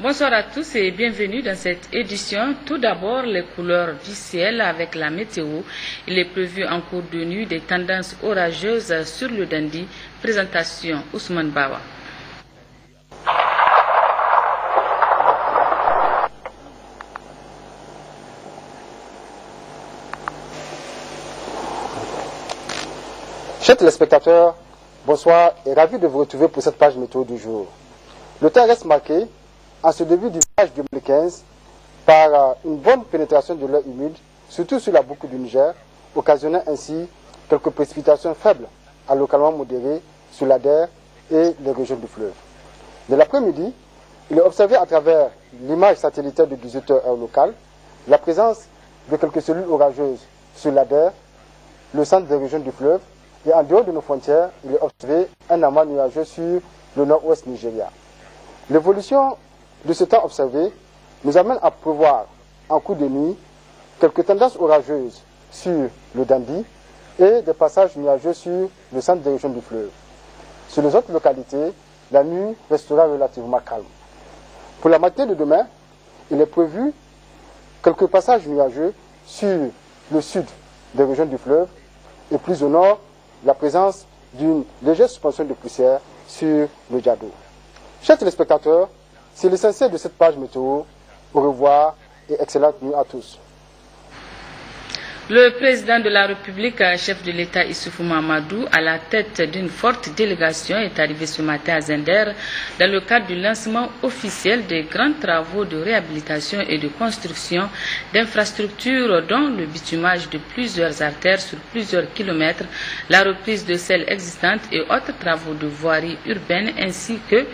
Bonsoir à tous et bienvenue dans cette édition. Tout d'abord, les couleurs du ciel avec la météo. Il est prévu en cours de nuit des tendances orageuses sur le Dandi. Présentation Ousmane Bawa. Chers téléspectateurs, bonsoir et ravi de vous retrouver pour cette page météo du jour. Le temps reste marqué, en ce début d'hivernage 2015, par une bonne pénétration de l'air humide, surtout sur la boucle du Niger, occasionnant ainsi quelques précipitations faibles à localement modérées sur l'Ader et les régions du fleuve. De l'après-midi, il est observé à travers l'image satellitaire de 18h heure locale la présence de quelques cellules orageuses sur l'Ader, le centre des régions du fleuve, et en dehors de nos frontières, il est observé un amas nuageux sur le nord-ouest Nigeria. L'évolution de ce temps observé nous amène à prévoir en cours de nuit quelques tendances orageuses sur le Dandi et des passages nuageux sur le centre des régions du fleuve. Sur les autres localités, la nuit restera relativement calme. Pour la matinée de demain, il est prévu quelques passages nuageux sur le sud des régions du fleuve et plus au nord, la présence d'une légère suspension de poussière sur le Djado. Chers téléspectateurs, c'est l'essentiel de cette page météo. Au revoir et excellente nuit à tous. Le président de la République, chef de l'État Issoufou Mahamadou, à la tête d'une forte délégation, est arrivé ce matin à Zender dans le cadre du lancement officiel des grands travaux de réhabilitation et de construction d'infrastructures dont le bitumage de plusieurs artères sur plusieurs kilomètres, la reprise de celles existantes et autres travaux de voirie urbaine ainsi que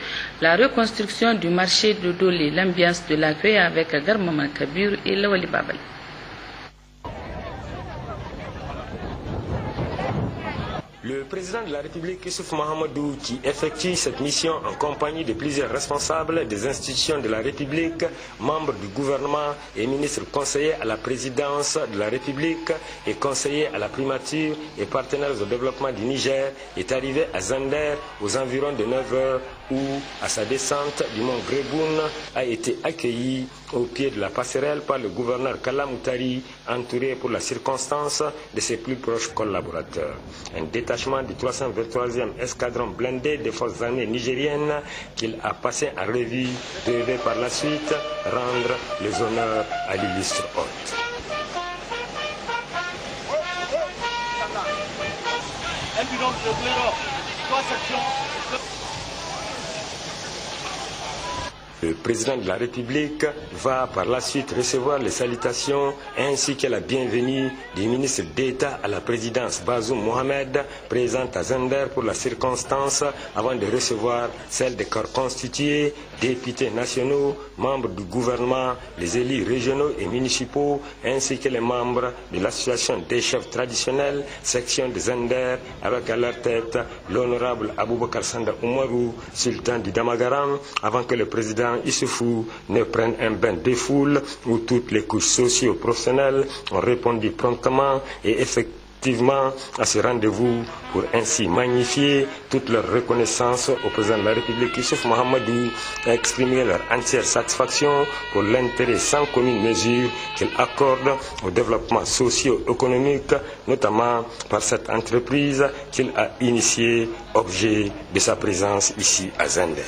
la reconstruction du marché de Dolé, l'ambiance de l'accueil avec Garmaman Kabir et Lawali Babal. Le président de la République, Issoufou Mahamadou, qui effectue cette mission en compagnie de plusieurs responsables des institutions de la République, membres du gouvernement et ministres conseillers à la présidence de la République et conseillers à la primature et partenaires au développement du Niger, est arrivé à Zender aux environs de 9h où, à sa descente du mont Gréboun, a été accueilli au pied de la passerelle par le gouverneur Kalla Moutari, entouré pour la circonstance de ses plus proches collaborateurs. Un détachement du 323e escadron blindé des forces armées nigériennes qu'il a passé en revue devait par la suite rendre les honneurs à l'illustre hôte. Le président de la République va par la suite recevoir les salutations ainsi que la bienvenue du ministre d'État à la présidence Bazoum Mohamed, présent à Zender pour la circonstance avant de recevoir celle des corps constitués, députés nationaux, membres du gouvernement, les élus régionaux et municipaux, ainsi que les membres de l'association des chefs traditionnels, section de Zender, avec à leur tête l'honorable Aboubakar Sanda Oumarou, sultan du Damagaram, avant que le président Issoufou ne prenne un bain de foule où toutes les couches socio-professionnelles ont répondu promptement et effectivement à ce rendez-vous pour ainsi magnifier toute leur reconnaissance au président de la République Issoufou Mahamadou et exprimer leur entière satisfaction pour l'intérêt sans commune mesure qu'il accorde au développement socio-économique, notamment par cette entreprise qu'il a initiée, objet de sa présence ici à Zender.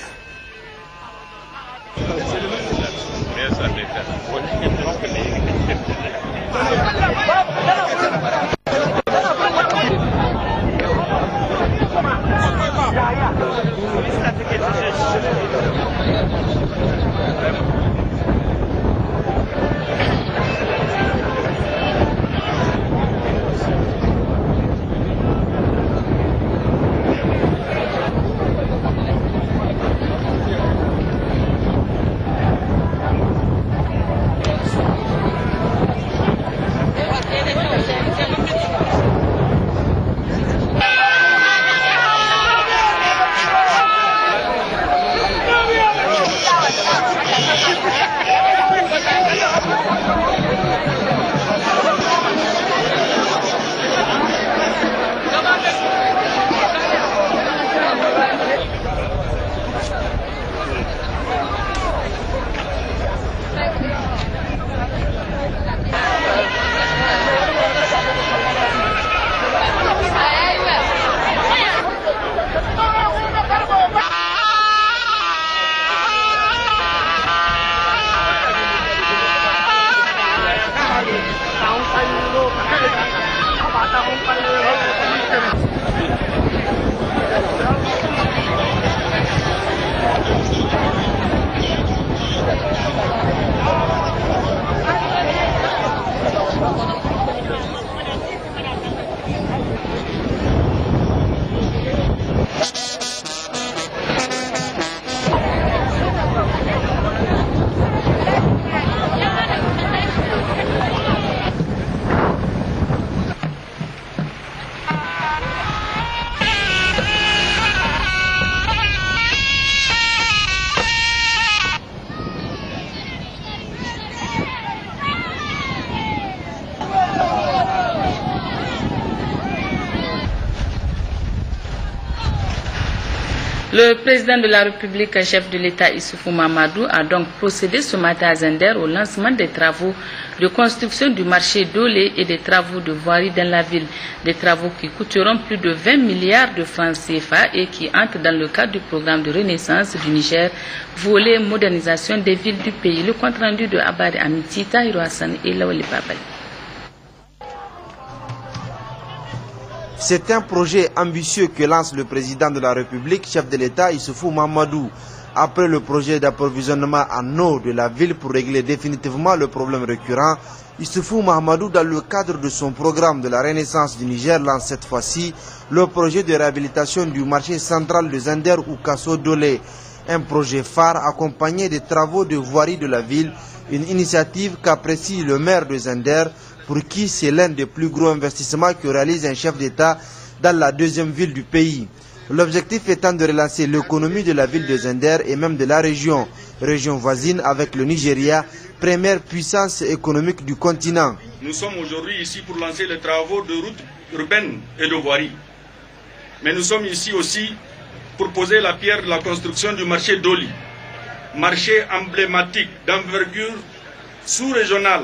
Le président de la République, chef de l'État Issoufou Mahamadou, a donc procédé ce matin à Zender au lancement des travaux de construction du marché d'eau et des travaux de voirie dans la ville. Des travaux qui coûteront plus de 20 milliards de francs CFA et qui entrent dans le cadre du programme de renaissance du Niger, volet modernisation des villes du pays. Le compte rendu de Abari Amiti, Tahiro Hassan et Lawali Babali. C'est un projet ambitieux que lance le président de la République, chef de l'État Issoufou Mahamadou. Après le projet d'approvisionnement en eau de la ville pour régler définitivement le problème récurrent, Issoufou Mahamadou, dans le cadre de son programme de la Renaissance du Niger, lance cette fois-ci le projet de réhabilitation du marché central de Zender ou Kasso Dolé. Un projet phare accompagné des travaux de voirie de la ville, une initiative qu'apprécie le maire de Zender, pour qui c'est l'un des plus gros investissements que réalise un chef d'État dans la deuxième ville du pays. L'objectif étant de relancer l'économie de la ville de Zender et même de la région voisine avec le Nigeria, première puissance économique du continent. Nous sommes aujourd'hui ici pour lancer les travaux de routes urbaines et de voirie. Mais nous sommes ici aussi pour poser la pierre de la construction du marché d'Oli, marché emblématique d'envergure sous-régionale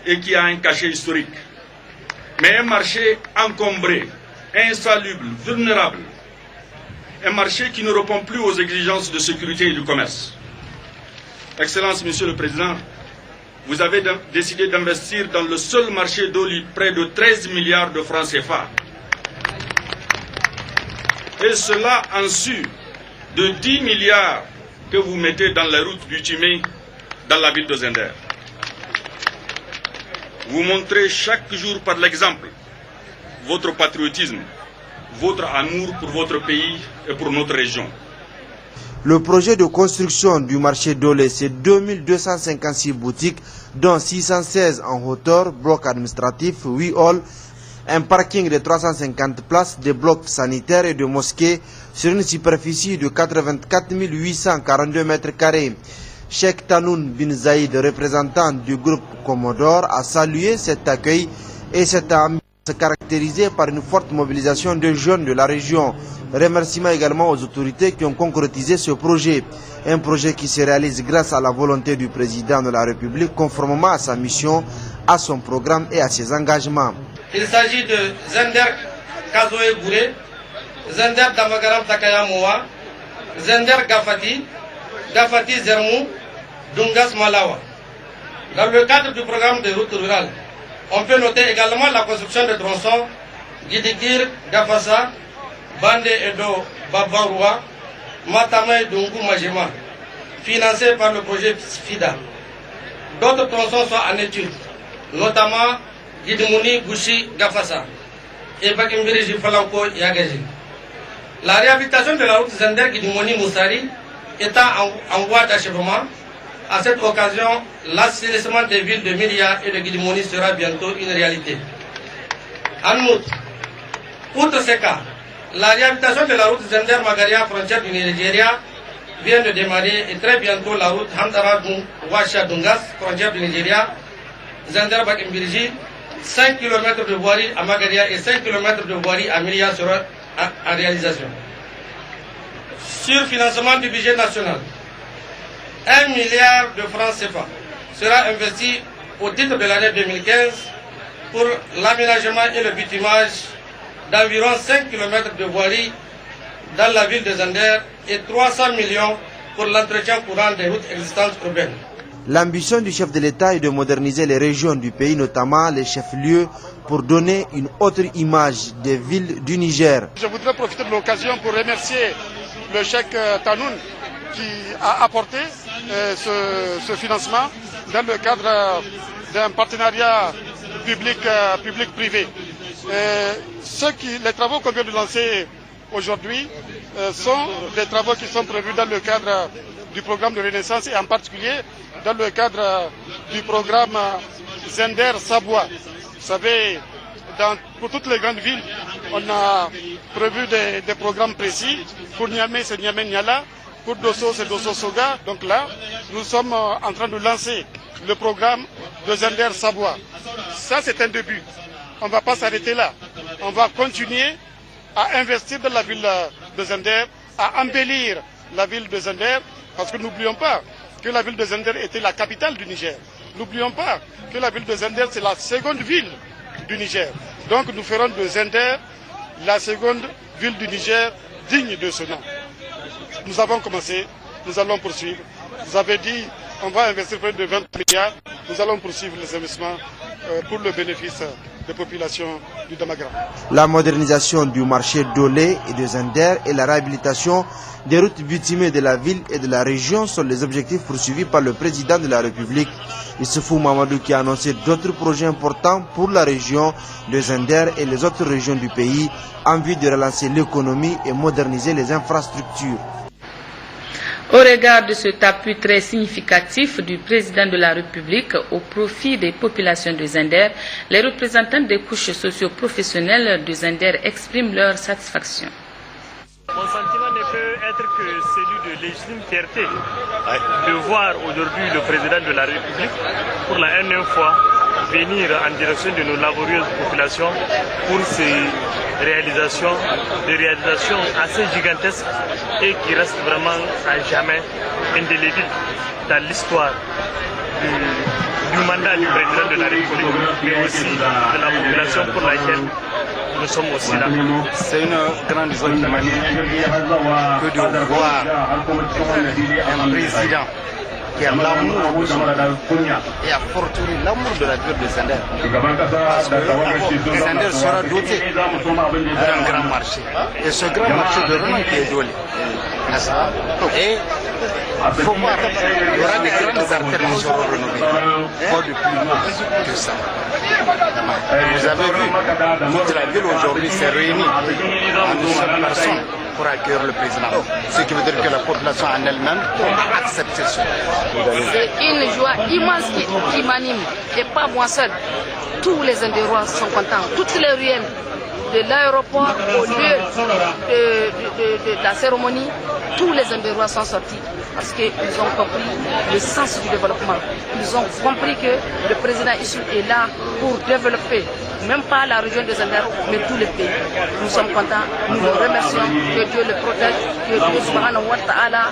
et qui a un cachet historique. Mais un marché encombré, insalubre, vulnérable. Un marché qui ne répond plus aux exigences de sécurité et du commerce. Excellence, Monsieur le Président, vous avez décidé d'investir dans le seul marché d'Oli près de 13 milliards de francs CFA. Et cela en su de 10 milliards que vous mettez dans la route du Timé dans la ville de Zender. Vous montrez chaque jour par l'exemple votre patriotisme, votre amour pour votre pays et pour notre région. Le projet de construction du marché d'Olé, c'est 2256 boutiques, dont 616 en hauteur, blocs administratifs, 8 halls, un parking de 350 places, des blocs sanitaires et de mosquées sur une superficie de 84 842 mètres carrés. Cheikh Tanoun bin Zaïd, représentant du groupe Commodore, a salué cet accueil et cette ambiance caractérisée par une forte mobilisation de jeunes de la région. Remerciements également aux autorités qui ont concrétisé ce projet. Un projet qui se réalise grâce à la volonté du président de la République, conformément à sa mission, à son programme et à ses engagements. Il s'agit de Zender Kazoé Bouré, Zender Damagaram Takaya Moua, Zender Gafati, Gafati Zermou, Dungas Malawa. Dans le cadre du programme de route rurale, on peut noter également la construction de tronçons Gidikir, Gafasa, Bande Edo Babaroua, Matamay Dungu Majima, financés par le projet FIDA. D'autres tronçons sont en étude, notamment Gidimouni, Gouchi, Gafasa et Bakimbiriji Falanko Yagaji. La réhabilitation de la route Zender-Gidimouni-Moussari étant en voie d'achèvement, à cette occasion, l'assainissement des villes de Myria et de Gidimouni sera bientôt une réalité. En outre, outre ces cas, la réhabilitation de la route Zender-Magaria, frontière du Nigeria, vient de démarrer et très bientôt la route Hamdara-Washa-Dungas, frontière du Nigeria, Zender-Bakimbiriji, 5 km de voirie à Magaria et 5 km de voirie à Myria seront en réalisation. Sur financement du budget national, 1 milliard de francs CFA sera investi au titre de l'année 2015 pour l'aménagement et le bitumage d'environ 5 km de voirie dans la ville de Zender et 300 millions pour l'entretien courant des routes existantes urbaines. L'ambition du chef de l'État est de moderniser les régions du pays, notamment les chefs-lieux, pour donner une autre image des villes du Niger. Je voudrais profiter de l'occasion pour remercier le Cheikh Tanoun qui a apporté ce financement dans le cadre d'un partenariat public-privé. Les travaux qu'on vient de lancer aujourd'hui sont des travaux qui sont prévus dans le cadre du programme de Renaissance et en particulier dans le cadre du programme Zender Saboua. Vous savez, pour toutes les grandes villes, on a prévu des programmes précis. Pour Niamey, c'est Niamey-Niala. Pour Dosso, c'est Dosso-Soga. Donc là, nous sommes en train de lancer le programme de Zender Saboua. Ça, c'est un début. On ne va pas s'arrêter là. On va continuer à investir dans la ville de Zender à embellir la ville de Zender, parce que n'oublions pas que la ville de Zender était la capitale du Niger. N'oublions pas que la ville de Zender, c'est la seconde ville du Niger. Donc nous ferons de Zender la seconde ville du Niger digne de ce nom. Nous avons commencé, nous allons poursuivre. Vous avez dit on va investir près de 20 milliards. Nous allons poursuivre les investissements pour le bénéfice des populations du Damagara. La modernisation du marché d'Olé et de Zender et la réhabilitation des routes bitumées de la ville et de la région sont les objectifs poursuivis par le président de la République, Issoufou Mahamadou, qui a annoncé d'autres projets importants pour la région de Zender et les autres régions du pays en vue de relancer l'économie et moderniser les infrastructures. Au regard de cet appui très significatif du président de la République au profit des populations de Zender, les représentants des couches socio-professionnelles de Zender expriment leur satisfaction. Mon sentiment ne peut être que celui de légitime fierté de voir aujourd'hui le président de la République, pour la énième fois, venir en direction de nos laborieuses populations pour ces réalisations, des réalisations assez gigantesques et qui restent vraiment à jamais indélébiles dans l'histoire du mandat du président de la République, mais aussi de la population pour laquelle nous sommes aussi là. C'est une grande joie que de voir un président qui a l'amour de son pays et a fortiori l'amour de la ville de Zender. Parce que Zender sera doté d'un grand marché. Et ce grand marché de renom qui est Dolé. Et il faut voir, il y aura des grandes artères qui seront rénovées. Pas de plus que ça. Vous avez vu, toute la ville aujourd'hui s'est réunie en une seule personne pour accueillir le président. Ce qui veut dire que la population en elle-même a accepté ça. C'est une joie immense qui m'anime. Et pas moi seul. Tous les Zendérois sont contents. Toutes les ruelles de l'aéroport au lieu de la cérémonie, tous les Zendérois sont sortis parce qu'ils ont compris le sens du développement. Ils ont compris que le président Issou est là pour développer, même pas la région de Zender, mais tout le pays. Nous sommes contents, nous le remercions, que Dieu le protège, que Dieu subhanahu wa ta'ala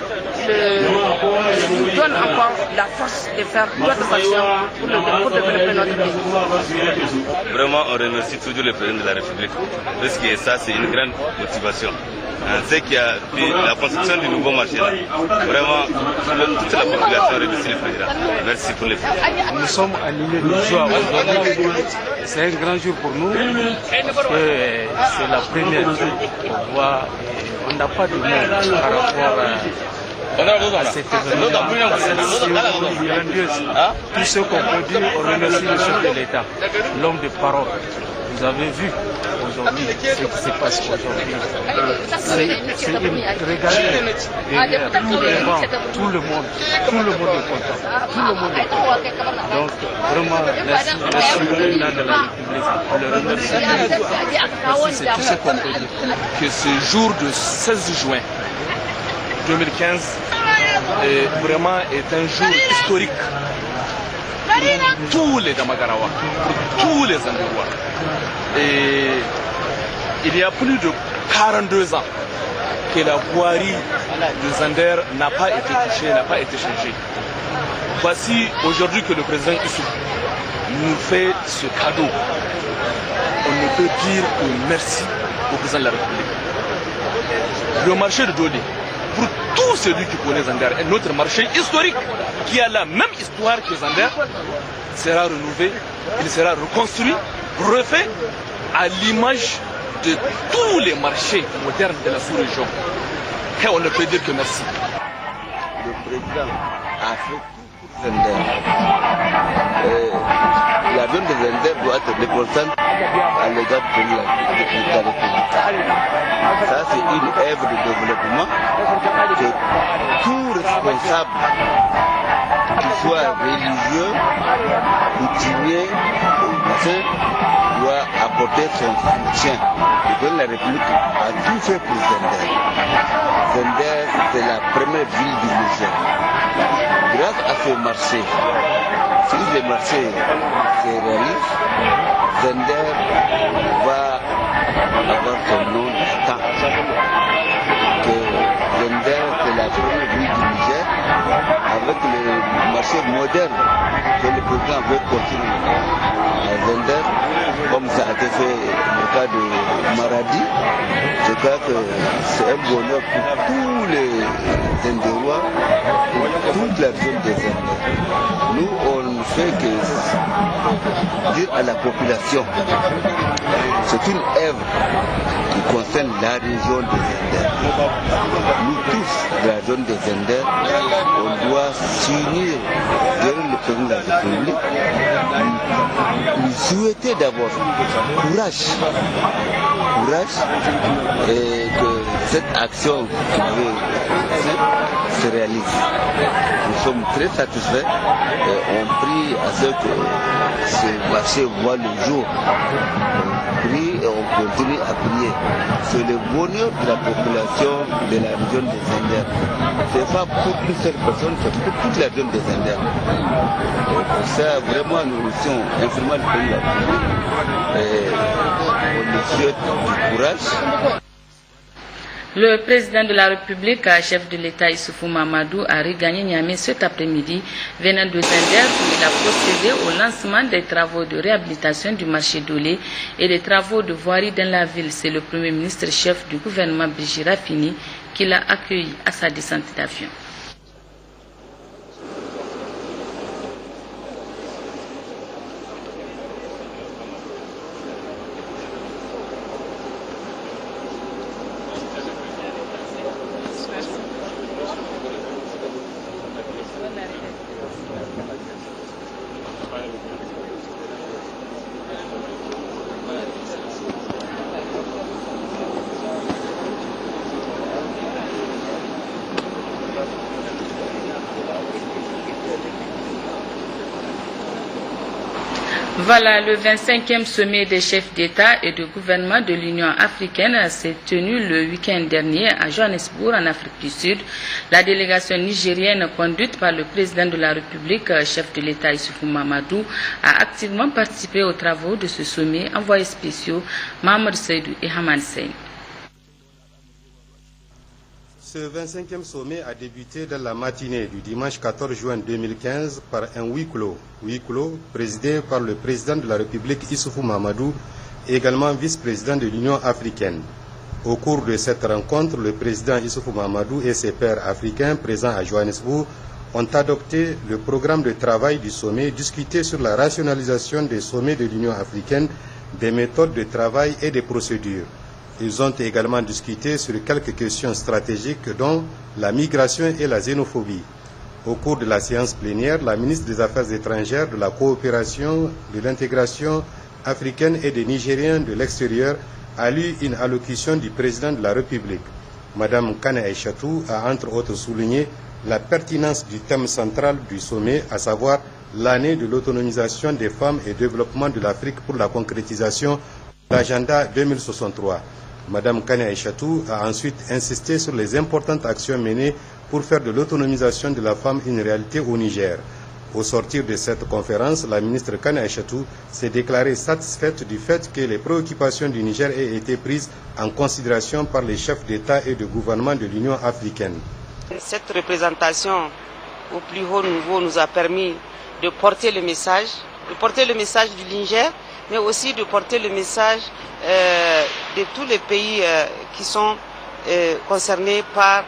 nous donne encore la force de faire d'autres actions pour développer notre pays. Vraiment, on remercie toujours le président de la République, parce que ça, c'est une grande motivation. C'est qu'il y a la construction du nouveau marché là. Vraiment, toute la population remercie le président. Merci pour l'effort. Nous sommes animés de joie aujourd'hui. C'est un grand jour pour nous. C'est la première fois qu'on voit. On n'a pas de mots par rapport à cet événement, à cette cérémonie grandiose. Tout ce qu'on peut dire, on remercie le chef de l'État, l'homme de parole. Vous avez vu aujourd'hui ce qui se passe aujourd'hui. C'est une regardez devant tout le monde est content, tout le monde est content. Donc vraiment merci au président de la République, on le remercie. C'est tout ce qu'on peut dire. Que ce jour de 16 juin 2015 vraiment est un jour historique pour tous les Damagarawa, pour tous les Zendérois. Et il y a plus de 42 ans que la voirie de Zender n'a pas été touchée, n'a pas été changée. Voici aujourd'hui que le président Issou nous fait ce cadeau. On ne peut dire que merci au président de la République. Le marché de Dolé, pour tout celui qui connaît Zender, un autre marché historique qui a la même histoire que Zender, sera rénové, il sera reconstruit, refait à l'image de tous les marchés modernes de la sous-région. Et on ne peut dire que merci. Le président a fait tout pour Zender. La ville de Zender doit être reconnaissante à l'égard de la République. Ça, c'est une œuvre de développement que tout responsable, qu'il soit religieux, coutumier ou maçon, doit apporter son soutien. La République a tout fait pour Zender. Zender, c'est la première ville du Niger. Grâce à ce marché, si le marché se réalise, Zender va avoir son nom distinct. Que problèmes du Niger avec le marché moderne que le président veut construire à Zender, comme ça a été fait le cas de Maradi. Je crois que c'est un bonheur pour tous les Zendérois, pour toute la zone des Zender. Nous, on ne fait que dire à la population, c'est une œuvre qui concerne la région des Zender. Nous tous, de la zone des Zender, on doit s'unir derrière le président de la République, lui souhaiter d'abord courage et que cette action qui veut se réalise. Nous sommes très satisfaits et on prie à ce que ce marché voit le jour. On prie et on continue à prier. C'est le bonheur de la population de la région des Zender. Ce n'est pas pour une seule personne, c'est pour toute la zone des Zender. Pour ça, vraiment, nous sommes infiniment le pays de la République. Et on lui souhaite du courage. Le président de la République, chef de l'État Issoufou Mahamadou, a regagné Niamey cet après-midi, venant de Zender, où il a procédé au lancement des travaux de réhabilitation du marché d'Olé et des travaux de voirie dans la ville. C'est le premier ministre chef du gouvernement, Brigitte Raffini, qui l'a accueilli à sa descente d'avion. Voilà, le 25e sommet des chefs d'État et de gouvernement de l'Union africaine s'est tenu le week-end dernier à Johannesburg, en Afrique du Sud. La délégation nigérienne conduite par le président de la République, chef de l'État Issoufou Mahamadou, a activement participé aux travaux de ce sommet. Envoyés spéciaux Mohamed Seydou et Haman Sey. Ce 25e sommet a débuté dans la matinée du dimanche 14 juin 2015 par un huis clos présidé par le président de la République Issoufou Mahamadou, également vice-président de l'Union africaine. Au cours de cette rencontre, le président Issoufou Mahamadou et ses pairs africains présents à Johannesburg ont adopté le programme de travail du sommet, discuté sur la rationalisation des sommets de l'Union africaine, des méthodes de travail et des procédures. Ils ont également discuté sur quelques questions stratégiques dont la migration et la xénophobie. Au cours de la séance plénière, la ministre des Affaires étrangères, de la coopération, de l'intégration africaine et des Nigériens de l'extérieur a lu une allocution du président de la République. Madame Kane Aïchatou a entre autres souligné la pertinence du thème central du sommet, à savoir l'année de l'autonomisation des femmes et développement de l'Afrique pour la concrétisation de l'agenda 2063. Madame Kane Aïchatou a ensuite insisté sur les importantes actions menées pour faire de l'autonomisation de la femme une réalité au Niger. Au sortir de cette conférence, la ministre Kane Aïchatou s'est déclarée satisfaite du fait que les préoccupations du Niger aient été prises en considération par les chefs d'État et de gouvernement de l'Union africaine. Cette représentation au plus haut niveau nous a permis de porter le message du Niger, mais aussi de porter le message de tous les pays qui sont concernés par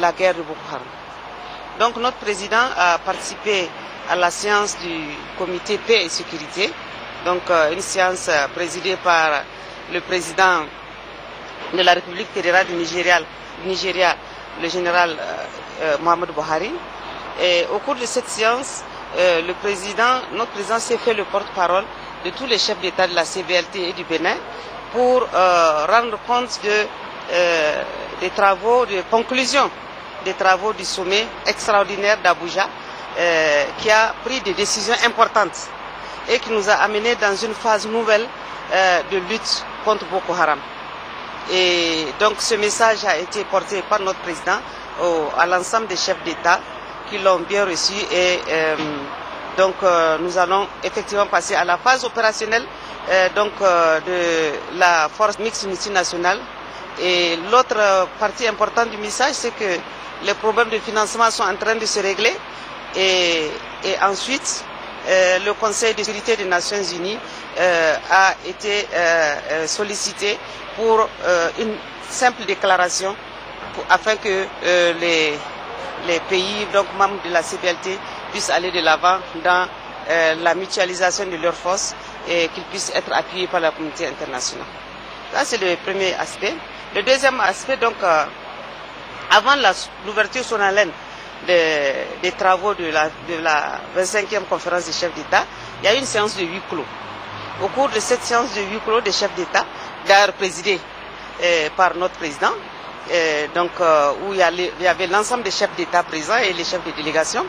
la guerre de Boko Haram. Donc notre président a participé à la séance du comité paix et sécurité, donc une séance présidée par le président de la République fédérale du Nigeria, le général Mohamed Buhari. Et au cours de cette séance, notre président s'est fait le porte-parole de tous les chefs d'État de la CVLT et du Bénin pour rendre compte des travaux de conclusion des travaux du sommet extraordinaire d'Abuja qui a pris des décisions importantes et qui nous a amenés dans une phase nouvelle de lutte contre Boko Haram. Et donc ce message a été porté par notre président à l'ensemble des chefs d'État qui l'ont bien reçu et donc nous allons effectivement passer à la phase opérationnelle de la force mixte multinationale Et l'autre partie importante du message, c'est que les problèmes de financement sont en train de se régler. Et ensuite, le Conseil de sécurité des Nations Unies a été sollicité pour une simple déclaration afin que les pays donc, membres de la CPLT puissent aller de l'avant dans la mutualisation de leurs forces et qu'ils puissent être appuyés par la communauté internationale. Ça, c'est le premier aspect. Le deuxième aspect, donc, avant l'ouverture solennelle des travaux de la 25e conférence des chefs d'État, il y a eu une séance de huis clos. Au cours de cette séance de huis clos des chefs d'État, d'ailleurs présidée par notre président, donc, où il y avait l'ensemble des chefs d'État présents et les chefs de délégation.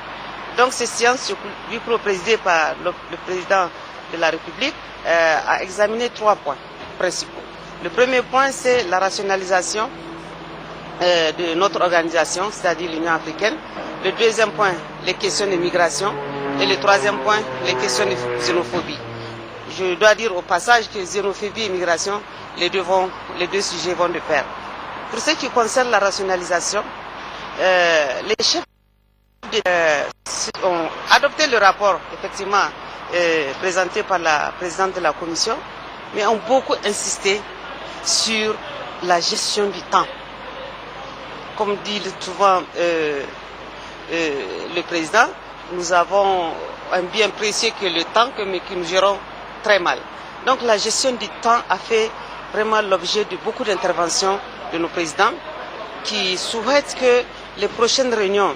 Donc cette séance de huis clos présidée par le président de la République a examiné 3 points principaux. Le premier point, c'est la rationalisation de notre organisation, c'est-à-dire l'Union africaine. Le deuxième point, les questions de migration. Et le troisième point, les questions de xénophobie. Je dois dire au passage que xénophobie et migration, les deux sujets vont de pair. Pour ce qui concerne la rationalisation, les chefs ont adopté le rapport, effectivement, présenté par la présidente de la Commission, mais ont beaucoup insisté sur la gestion du temps. Comme dit souvent le président, nous avons un bien précieux que le temps que nous gérons très mal. Donc la gestion du temps a fait vraiment l'objet de beaucoup d'interventions de nos présidents qui souhaitent que les prochaines réunions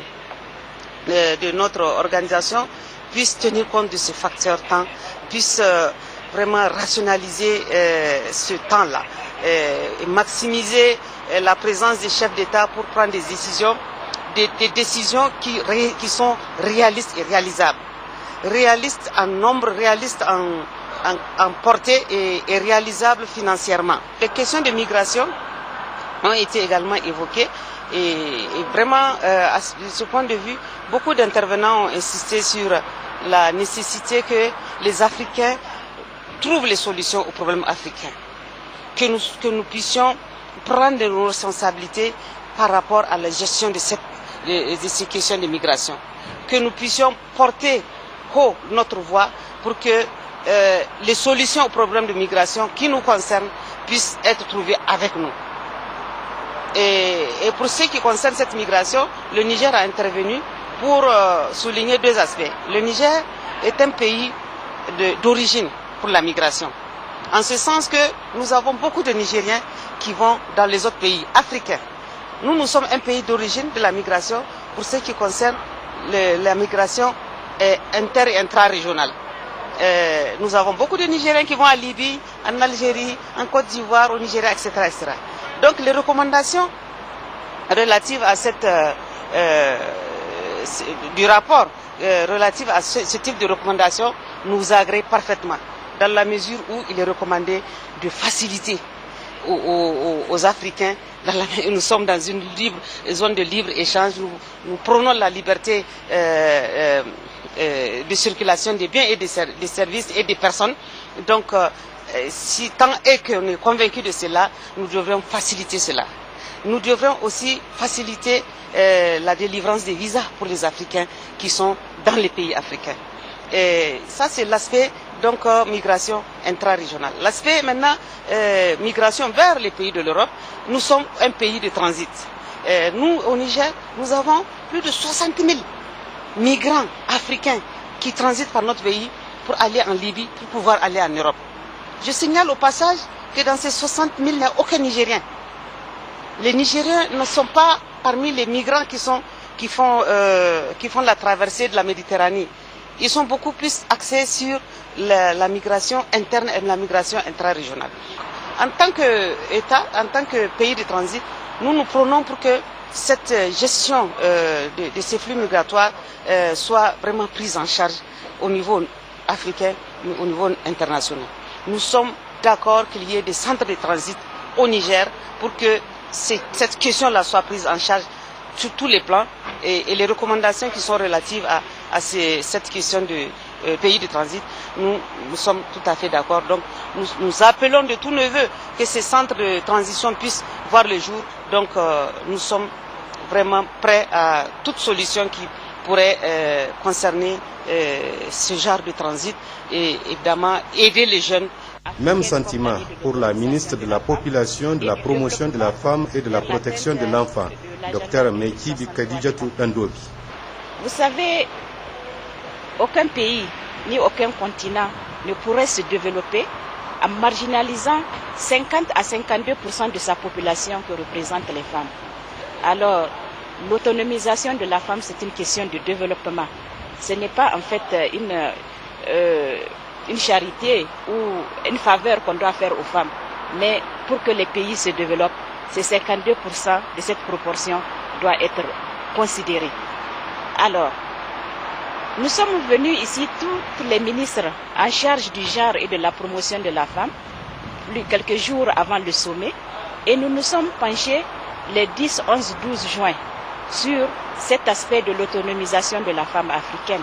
de notre organisation puissent tenir compte de ce facteur temps, puissent vraiment rationaliser ce temps-là et maximiser la présence des chefs d'État pour prendre des décisions qui sont réalistes et réalisables. Réalistes en nombre, réalistes en portée et réalisables financièrement. Les questions de migration ont été également évoquées et vraiment, à ce point de vue, beaucoup d'intervenants ont insisté sur la nécessité que les Africains trouvent les solutions aux problèmes africains, que nous puissions prendre nos responsabilités par rapport à la gestion de ces questions de migration, que nous puissions porter haut notre voix pour que les solutions aux problèmes de migration qui nous concernent puissent être trouvées avec nous. Et pour ce qui concerne cette migration, le Niger a intervenu pour souligner 2 aspects. Le Niger est un pays d'origine pour la migration. En ce sens que nous avons beaucoup de Nigériens qui vont dans les autres pays africains. Nous sommes un pays d'origine de la migration pour ce qui concerne la migration inter- et intra-régionale. Nous avons beaucoup de Nigériens qui vont en Libye, en Algérie, en Côte d'Ivoire, au Nigeria, etc., etc. Donc les recommandations relatives à du rapport relatif à ce type de recommandations nous agréent parfaitement, dans la mesure où il est recommandé de faciliter aux Africains. Nous sommes dans une zone de libre échange, nous prônons la liberté de circulation des biens et des services et des personnes. Donc, si tant est qu'on est convaincu de cela, nous devrions faciliter cela. Nous devrions aussi faciliter la délivrance des visas pour les Africains qui sont dans les pays africains. Et ça, c'est l'aspect donc migration intra-régionale. L'aspect maintenant migration vers les pays de l'Europe, nous sommes un pays de transit. Nous, au Niger, nous avons plus de 60 000 migrants africains qui transitent par notre pays pour aller en Libye, pour pouvoir aller en Europe. Je signale au passage que dans ces 60 000, il n'y a aucun Nigérien. Les Nigériens ne sont pas parmi les migrants qui font la traversée de la Méditerranée. Ils sont beaucoup plus axés sur la migration interne et la migration intra-régionale. En tant qu'État, en tant que pays de transit, nous prônons pour que cette gestion de ces flux migratoires soit vraiment prise en charge au niveau africain, mais au niveau international. Nous sommes d'accord qu'il y ait des centres de transit au Niger pour que cette question-là soit prise en charge sur tous les plans et les recommandations qui sont relatives à cette question pays de transit, nous sommes tout à fait d'accord. Donc nous appelons de tous nos voeux que ces centres de transition puissent voir le jour. Donc nous sommes vraiment prêts à toute solution qui pourrait concerner ce genre de transit et évidemment aider les jeunes. Même sentiment pour la ministre de la Population, de la Promotion de la Femme et de la Protection de l'Enfant, Dr Mekibi Kadidjatou Dandobi. Vous savez, aucun pays ni aucun continent ne pourrait se développer en marginalisant 50 à 52% de sa population que représentent les femmes. Alors, l'autonomisation de la femme, c'est une question de développement. Ce n'est pas en fait une charité ou une faveur qu'on doit faire aux femmes. Mais pour que les pays se développent, ces 52% de cette proportion doit être considérée. Alors, nous sommes venus ici, tous les ministres en charge du genre et de la promotion de la femme, quelques jours avant le sommet, et nous nous sommes penchés les 10, 11, 12 juin sur cet aspect de l'autonomisation de la femme africaine.